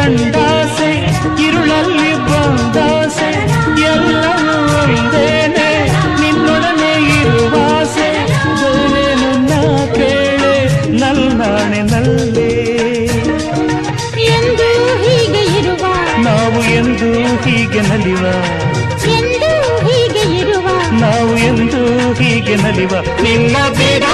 ಕಂಡಾಸೆ ഇരുಳಲ್ಲಿ ಬಂದಾಸೆ ಎಲ್ಲವೂ ಒಂದೇನೆ ನಿನ್ನೊಡನೆ ಇರುವಾಸೆ ಬೇರೇನು ನಾ ಕೇಳೆ ನಲ್ನಾಣೆ ನಲ್ಲೇ ಎಂದು ಹೀಗೆ ಇರುವ ನಾವು ಎಂದು ಹೀಗೆ ನಲಿವ ಎಂದು ಹೀಗೆ ಇರುವ ನಾವು ಎಂದು ಹೀಗೆ ನಲಿವ ನಿನ್ನ ಬೇಡ